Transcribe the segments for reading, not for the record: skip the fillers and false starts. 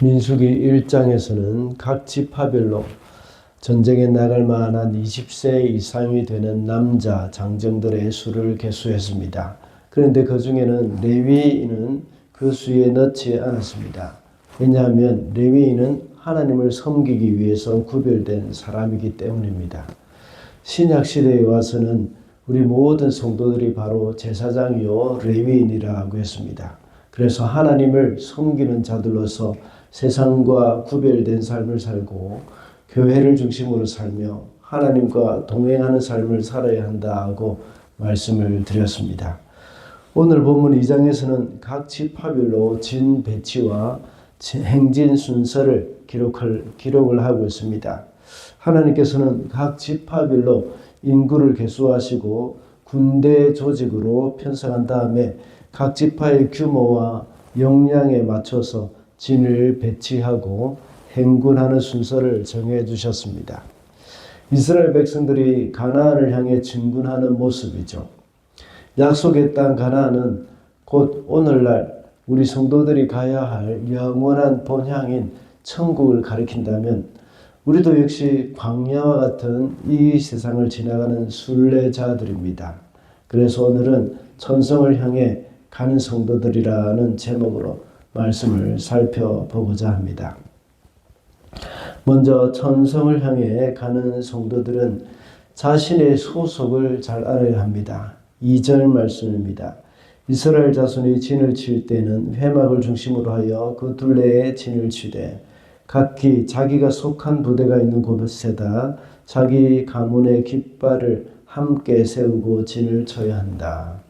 민수기 1장에서는 각 지파별로 전쟁에 나갈 만한 20세 이상이 되는 남자 장정들의 수를 계수했습니다. 그런데 그 중에는 레위인은 그 수에 넣지 않았습니다. 왜냐하면 레위인은 하나님을 섬기기 위해서 구별된 사람이기 때문입니다. 신약시대에 와서는 우리 모든 성도들이 바로 제사장이요 레위인이라고 했습니다. 그래서 하나님을 섬기는 자들로서 세상과 구별된 삶을 살고 교회를 중심으로 살며 하나님과 동행하는 삶을 살아야 한다고 말씀을 드렸습니다. 오늘 본문 2장에서는 각 지파별로 진 배치와 행진 순서를 기록을 하고 있습니다. 하나님께서는 각 지파별로 인구를 계수하시고 군대 조직으로 편성한 다음에 각 지파의 규모와 역량에 맞춰서 진을 배치하고 행군하는 순서를 정해 주셨습니다. 이스라엘 백성들이 가나안을 향해 진군하는 모습이죠. 약속의 땅 가나안은 곧 오늘날 우리 성도들이 가야 할 영원한 본향인 천국을 가리킨다면 우리도 역시 광야와 같은 이 세상을 지나가는 순례자들입니다. 그래서 오늘은 천성을 향해 가는 성도들이라는 제목으로 말씀을 살펴보고자 합니다. 먼저 천성을 향해 가는 성도들은 자신의 소속을 잘 알아야 합니다. 2절 말씀입니다. 이스라엘 자손이 진을 칠 때는 회막을 중심으로 하여 그 둘레에 진을 치되 각기 자기가 속한 부대가 있는 곳에다 자기 가문의 깃발을 함께 세우고 진을 쳐야 한다.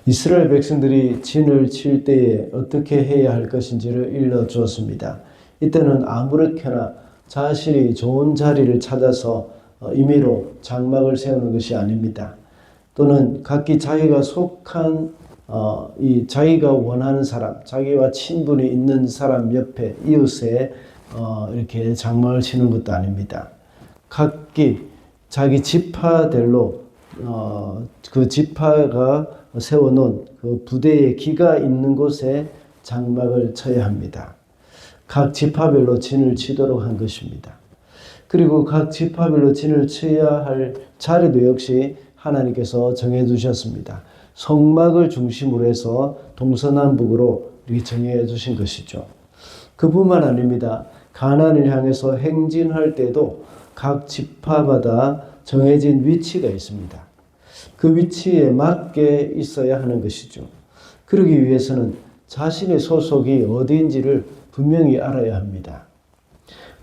이스라엘 백성들이 진을 칠 때에 어떻게 해야 할 것인지를 일러주었습니다. 이때는 아무렇게나 자신이 좋은 자리를 찾아서 임의로 장막을 세우는 것이 아닙니다. 또는 각기 자기가 속한 자기가 원하는 사람, 자기와 친분이 있는 사람 옆에 이웃에 이렇게 장막을 치는 것도 아닙니다. 각기 자기 지파들로 그 지파가 세워놓은 그 부대의 기가 있는 곳에 장막을 쳐야 합니다. 각 지파별로 진을 치도록 한 것입니다. 그리고 각 지파별로 진을 쳐야 할 자리도 역시 하나님께서 정해주셨습니다. 성막을 중심으로 해서 동서남북으로 이렇게 정해 주신 것이죠. 그뿐만 아닙니다. 가나안을 향해서 행진할 때도 각 지파마다 정해진 위치가 있습니다. 그 위치에 맞게 있어야 하는 것이죠. 그러기 위해서는 자신의 소속이 어디인지를 분명히 알아야 합니다.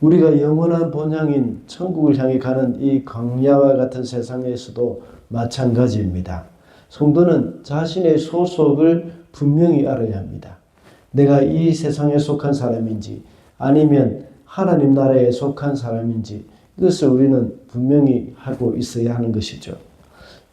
우리가 영원한 본향인 천국을 향해 가는 이 광야와 같은 세상에서도 마찬가지입니다. 성도는 자신의 소속을 분명히 알아야 합니다. 내가 이 세상에 속한 사람인지 아니면 하나님 나라에 속한 사람인지 이것을 우리는 분명히 하고 있어야 하는 것이죠.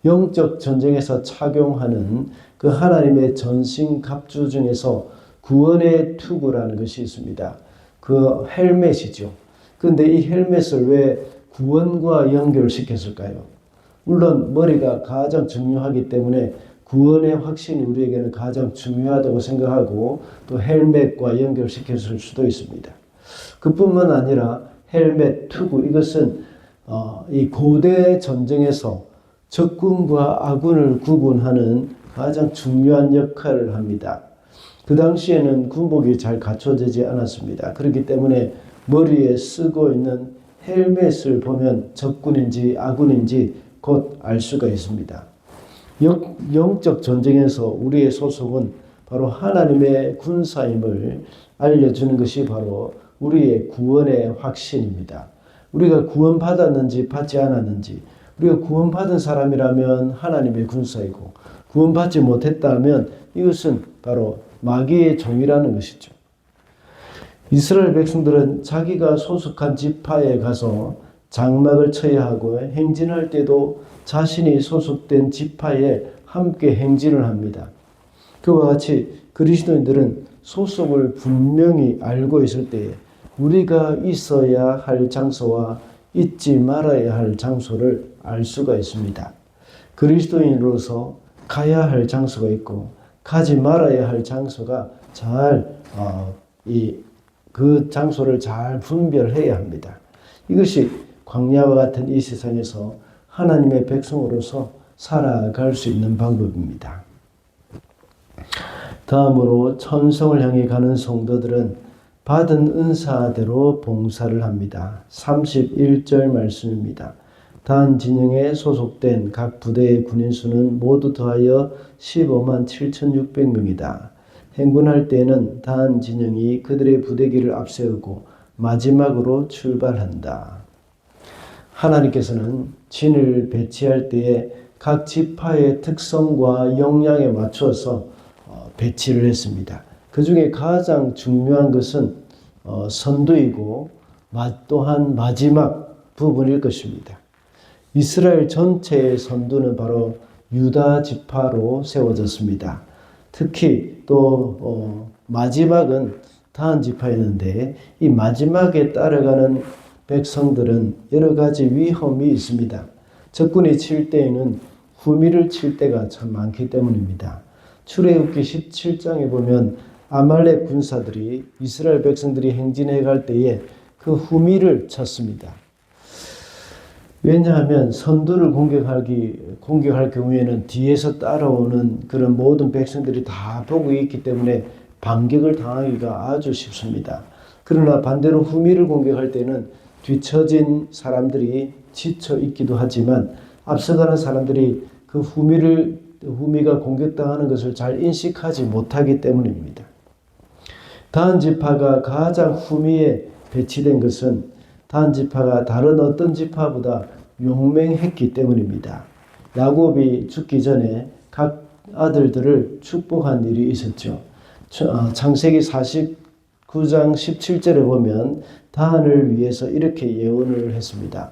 영적 전쟁에서 착용하는 그 하나님의 전신갑주 중에서 구원의 투구라는 것이 있습니다. 그 헬멧이죠. 그런데 이 헬멧을 왜 구원과 연결시켰을까요? 물론 머리가 가장 중요하기 때문에 구원의 확신이 우리에게는 가장 중요하다고 생각하고 또 헬멧과 연결시켰을 수도 있습니다. 그뿐만 아니라 헬멧, 투구 이것은 이 고대 전쟁에서 적군과 아군을 구분하는 가장 중요한 역할을 합니다. 그 당시에는 군복이 잘 갖춰지지 않았습니다. 그렇기 때문에 머리에 쓰고 있는 헬멧을 보면 적군인지 아군인지 곧 알 수가 있습니다. 영적 전쟁에서 우리의 소속은 바로 하나님의 군사임을 알려주는 것이 바로 우리의 구원의 확신입니다. 우리가 구원받았는지 받지 않았는지, 우리가 구원받은 사람이라면 하나님의 군사이고 구원받지 못했다면 이것은 바로 마귀의 종이라는 것이죠. 이스라엘 백성들은 자기가 소속한 지파에 가서 장막을 쳐야 하고 행진할 때도 자신이 소속된 지파에 함께 행진을 합니다. 그와 같이 그리스도인들은 소속을 분명히 알고 있을 때에 우리가 있어야 할 장소와 잊지 말아야 할 장소를 알 수가 있습니다. 그리스도인으로서 가야 할 장소가 있고 가지 말아야 할 장소가 잘 그 장소를 잘 분별해야 합니다. 이것이 광야와 같은 이 세상에서 하나님의 백성으로서 살아갈 수 있는 방법입니다. 다음으로 천성을 향해 가는 성도들은 받은 은사대로 봉사를 합니다. 31절 말씀입니다. 단 진영에 소속된 각 부대의 군인 수는 모두 더하여 15만 7,600명이다. 행군할 때에는 단 진영이 그들의 부대기를 앞세우고 마지막으로 출발한다. 하나님께서는 진을 배치할 때에 각 지파의 특성과 역량에 맞추어서 배치를 했습니다. 그 중에 가장 중요한 것은 선두이고 또한 마지막 부분일 것입니다. 이스라엘 전체의 선두는 바로 유다 지파로 세워졌습니다. 특히 또 마지막은 다한 지파였는데 이 마지막에 따라가는 백성들은 여러 가지 위험이 있습니다. 적군이 칠 때에는 후미를 칠 때가 참 많기 때문입니다. 출애굽기 17장에 보면 아말렉 군사들이 이스라엘 백성들이 행진해 갈 때에 그 후미를 쳤습니다. 왜냐하면 선두를 공격할 경우에는 뒤에서 따라오는 그런 모든 백성들이 다 보고 있기 때문에 반격을 당하기가 아주 쉽습니다. 그러나 반대로 후미를 공격할 때는 뒤처진 사람들이 지쳐 있기도 하지만 앞서가는 사람들이 그 후미가 공격당하는 것을 잘 인식하지 못하기 때문입니다. 단 지파가 가장 후미에 배치된 것은 단 지파가 다른 어떤 지파보다 용맹했기 때문입니다. 야곱이 죽기 전에 각 아들들을 축복한 일이 있었죠. 창세기 49장 17절에 보면 다한을 위해서 이렇게 예언을 했습니다.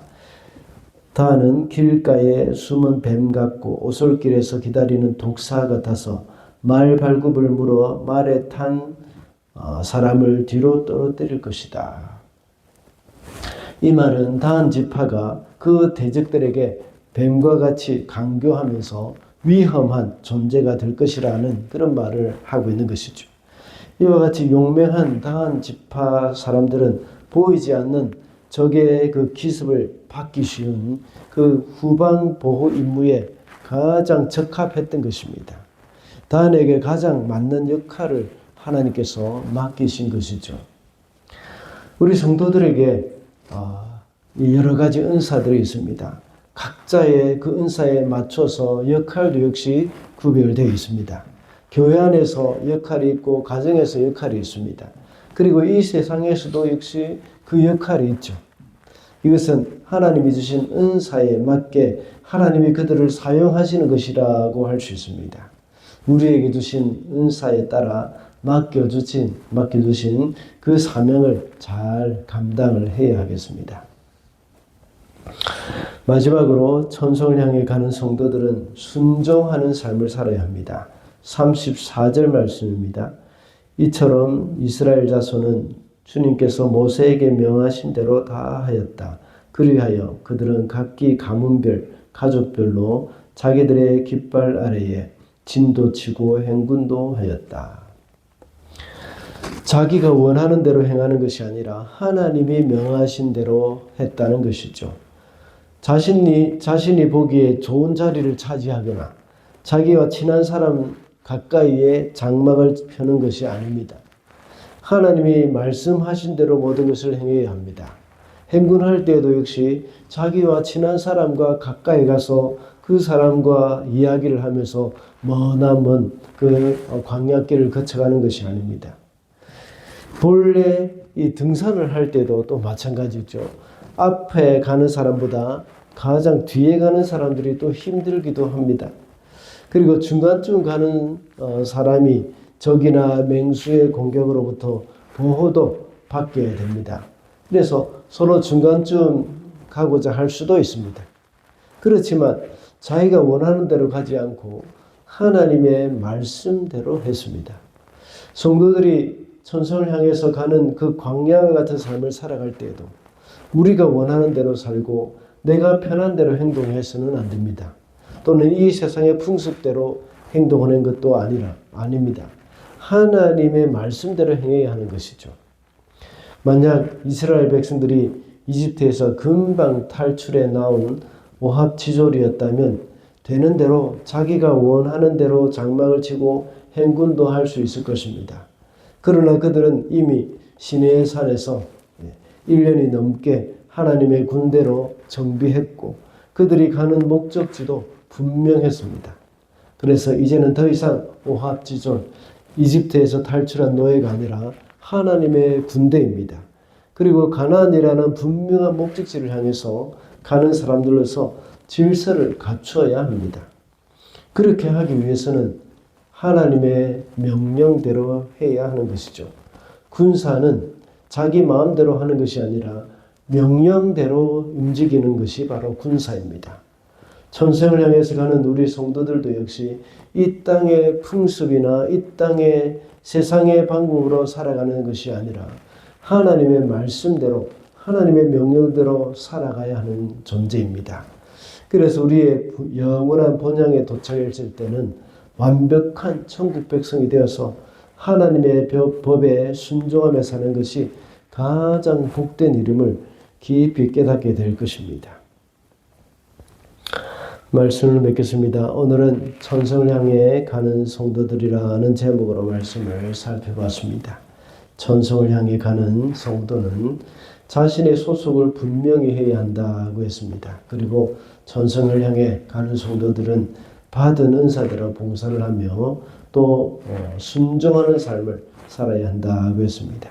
다한은 길가에 숨은 뱀 같고 오솔길에서 기다리는 독사 같아서 말 발굽을 물어 말에 탄 사람을 뒤로 떨어뜨릴 것이다. 이 말은 다한 지파가 그 대적들에게 뱀과 같이 강교하면서 위험한 존재가 될 것이라는 그런 말을 하고 있는 것이죠. 이와 같이 용맹한 다한 지파 사람들은 보이지 않는 적의 그 기습을 받기 쉬운 그 후방 보호 임무에 가장 적합했던 것입니다. 다한에게 가장 맞는 역할을 하나님께서 맡기신 것이죠. 우리 성도들에게 여러 가지 은사들이 있습니다. 각자의 그 은사에 맞춰서 역할도 역시 구별되어 있습니다. 교회 안에서 역할이 있고 가정에서 역할이 있습니다. 그리고 이 세상에서도 역시 그 역할이 있죠. 이것은 하나님이 주신 은사에 맞게 하나님이 그들을 사용하시는 것이라고 할 수 있습니다. 우리에게 주신 은사에 따라 맡겨주신 그 사명을 잘 감당을 해야 하겠습니다. 마지막으로 천성을 향해 가는 성도들은 순종하는 삶을 살아야 합니다. 34절 말씀입니다. 이처럼 이스라엘 자손은 주님께서 모세에게 명하신 대로 다 하였다. 그리하여 그들은 각기 가문별, 가족별로 자기들의 깃발 아래에 진도 치고 행군도 하였다. 자기가 원하는 대로 행하는 것이 아니라 하나님이 명하신 대로 했다는 것이죠. 자신이 보기에 좋은 자리를 차지하거나 자기와 친한 사람 가까이에 장막을 펴는 것이 아닙니다. 하나님이 말씀하신 대로 모든 것을 행해야 합니다. 행군할 때에도 역시 자기와 친한 사람과 가까이 가서 그 사람과 이야기를 하면서 머나먼 그 광야길을 거쳐가는 것이 아닙니다. 본래 이 등산을 할 때도 또 마찬가지죠. 앞에 가는 사람보다 가장 뒤에 가는 사람들이 또 힘들기도 합니다. 그리고 중간쯤 가는 사람이 적이나 맹수의 공격으로부터 보호도 받게 됩니다. 그래서 서로 중간쯤 가고자 할 수도 있습니다. 그렇지만 자기가 원하는 대로 가지 않고 하나님의 말씀대로 했습니다. 성도들이 천성을 향해서 가는 그 광야와 같은 삶을 살아갈 때에도 우리가 원하는 대로 살고 내가 편한 대로 행동해서는 안 됩니다. 또는 이 세상의 풍습대로 행동하는 것도 아닙니다. 하나님의 말씀대로 행해야 하는 것이죠. 만약 이스라엘 백성들이 이집트에서 금방 탈출해 나온 오합지졸이었다면 되는 대로 자기가 원하는 대로 장막을 치고 행군도 할 수 있을 것입니다. 그러나 그들은 이미 시내의 산에서 1년이 넘게 하나님의 군대로 정비했고 그들이 가는 목적지도 분명했습니다. 그래서 이제는 더 이상 오합지졸, 이집트에서 탈출한 노예가 아니라 하나님의 군대입니다. 그리고 가나안이라는 분명한 목적지를 향해서 가는 사람들로서 질서를 갖추어야 합니다. 그렇게 하기 위해서는 하나님의 명령대로 해야 하는 것이죠. 군사는 자기 마음대로 하는 것이 아니라 명령대로 움직이는 것이 바로 군사입니다. 천성을 향해서 가는 우리 성도들도 역시 이 땅의 풍습이나 이 땅의 세상의 방법으로 살아가는 것이 아니라 하나님의 말씀대로 하나님의 명령대로 살아가야 하는 존재입니다. 그래서 우리의 영원한 본향에 도착했을 때는 완벽한 천국 백성이 되어서 하나님의 법에 순종하며 사는 것이 가장 복된 이름을 깊이 깨닫게 될 것입니다. 말씀을 맺겠습니다. 오늘은 천성을 향해 가는 성도들이라는 제목으로 말씀을 살펴봤습니다. 천성을 향해 가는 성도는 자신의 소속을 분명히 해야 한다고 했습니다. 그리고 천성을 향해 가는 성도들은 받은 은사대로 봉사를 하며 또 순종하는 삶을 살아야 한다고 했습니다.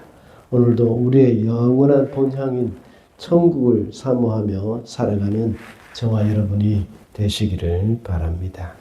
오늘도 우리의 영원한 본향인 천국을 사모하며 살아가는 저와 여러분이 되시기를 바랍니다.